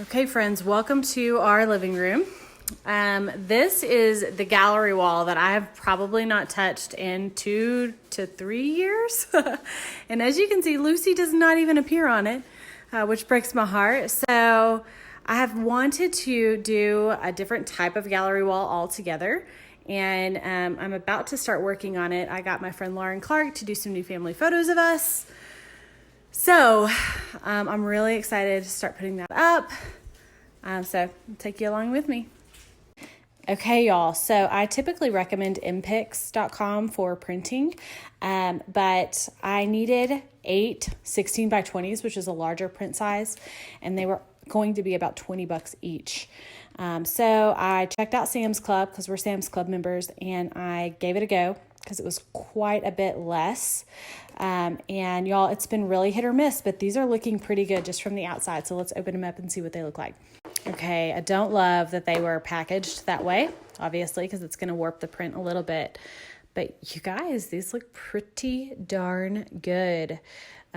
Okay, friends, welcome to our living room. This is the gallery wall that I have probably not touched in 2 to 3 years. And as you can see, Lucy does not even appear on it, which breaks my heart. So I have wanted to do a different type of gallery wall altogether. And I'm about to start working on it. I got my friend Lauren Clark to do some new family photos of us. So I'm really excited to start putting that up. So I'll take you along with me. Okay, y'all. So I typically recommend mpix.com for printing, but I needed 8 16 by 20s, which is a larger print size, and they were going to be about $20 each. So I checked out Sam's Club because we're Sam's Club members, and I gave it a go because it was quite a bit less. And y'all, it's been really hit or miss, but these are looking pretty good just from the outside. So let's open them up and see what they look like. Okay, I don't love that they were packaged that way, obviously, because it's going to warp the print a little bit. But you guys, these look pretty darn good.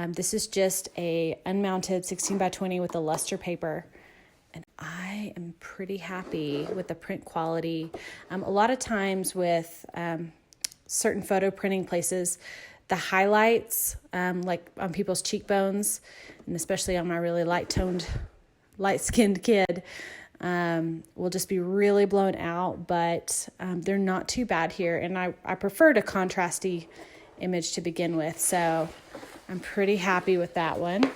This is just a unmounted 16 by 20 with a luster paper. And I am pretty happy with the print quality. A lot of times with certain photo printing places, the highlights, like on people's cheekbones, and especially on my really light-skinned kid, will just be really blown out, but they're not too bad here. And I preferred a contrasty image to begin with, so I'm pretty happy with that one.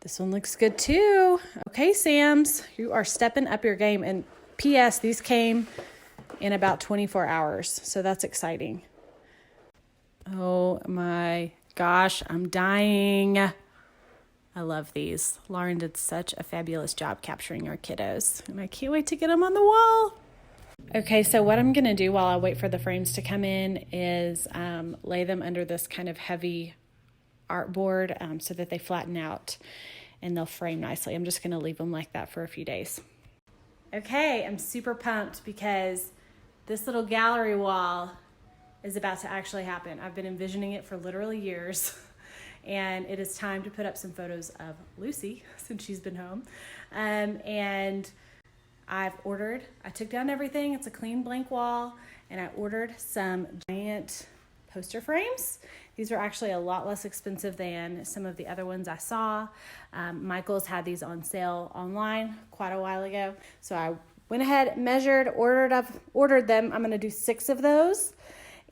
This one looks good too. Okay, Sam's, you are stepping up your game. And P.S., these came in about 24 hours, so that's exciting. Oh my gosh, I'm dying. I love these. Lauren did such a fabulous job capturing our kiddos, and I can't wait to get them on the wall. Okay, so what I'm going to do while I wait for the frames to come in is lay them under this kind of heavy artboard so that they flatten out and they'll frame nicely. I'm just going to leave them like that for a few days. Okay, I'm super pumped because this little gallery wall is about to actually happen. I've been envisioning it for literally years. And it is time to put up some photos of Lucy since she's been home. And I took down everything. It's a clean blank wall. And I ordered some giant poster frames. These are actually a lot less expensive than some of the other ones I saw. Michael's had these on sale online quite a while ago. So I went ahead, measured, ordered them. I'm going to do 6 of those.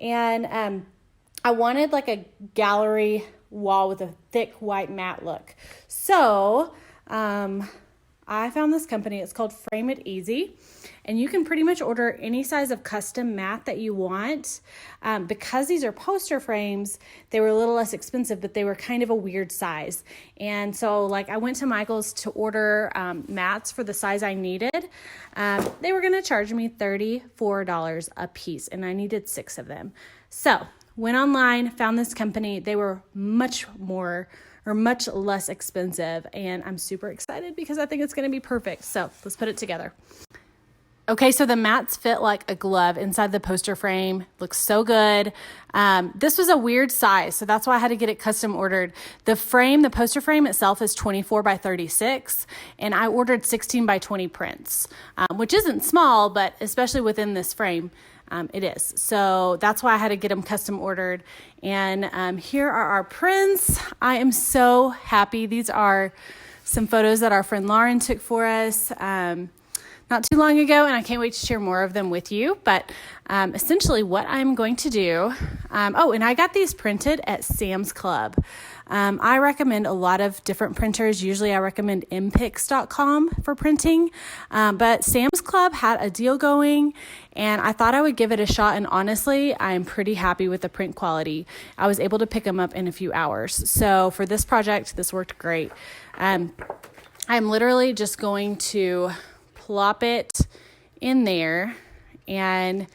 And I wanted like a gallery wall with a thick white matte look. So I found this company. It's called Frame It Easy. And you can pretty much order any size of custom mat that you want. Because these are poster frames, they were a little less expensive, but they were kind of a weird size. And so like I went to Michael's to order mats for the size I needed. They were going to charge me $34 a piece, and I needed 6 of them. So went online, found this company. They were much less expensive, and I'm super excited because I think it's going to be perfect. So let's put it together. Okay, so the mats fit like a glove inside the poster frame. Looks so good. This was a weird size, so that's why I had to get it custom ordered. The poster frame itself is 24 by 36, and I ordered 16 by 20 prints, which isn't small, but especially within this frame, it is. So that's why I had to get them custom ordered. And here are our prints. I am so happy. These are some photos that our friend Lauren took for us not too long ago, and I can't wait to share more of them with you. But essentially what I'm going to do, and I got these printed at Sam's Club. I recommend a lot of different printers. Usually I recommend mpix.com for printing, but Sam's Club had a deal going, and I thought I would give it a shot, and honestly, I'm pretty happy with the print quality. I was able to pick them up in a few hours. So for this project, this worked great. I'm literally just going to plop it in there and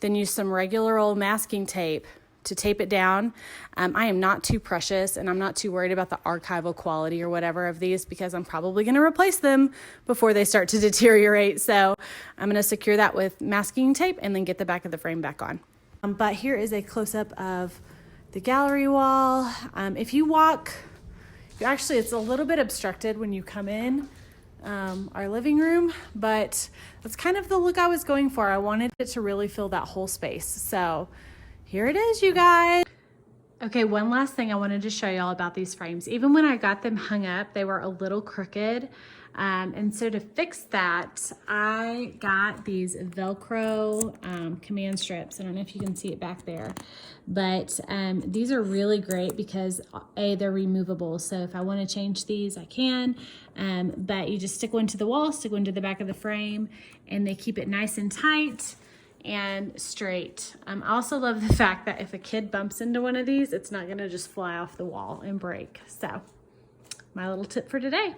then use some regular old masking tape to tape it down. I am not too precious, and I'm not too worried about the archival quality or whatever of these because I'm probably going to replace them before they start to deteriorate. So I'm going to secure that with masking tape and then get the back of the frame back on. But here is a close-up of the gallery wall. If you walk Actually, it's a little bit obstructed when you come in our living room, but that's kind of the look I was going for. I wanted it to really fill that whole space. So here it is, you guys. Okay, one last thing I wanted to show y'all about these frames. Even when I got them hung up, they were a little crooked. And so to fix that, I got these Velcro command strips. I don't know if you can see it back there, but these are really great because they're removable. So if I want to change these, I can, but you just stick one to the wall, stick one to the back of the frame, and they keep it nice and tight and straight. I also love the fact that if a kid bumps into one of these, it's not gonna just fly off the wall and break. So my little tip for today.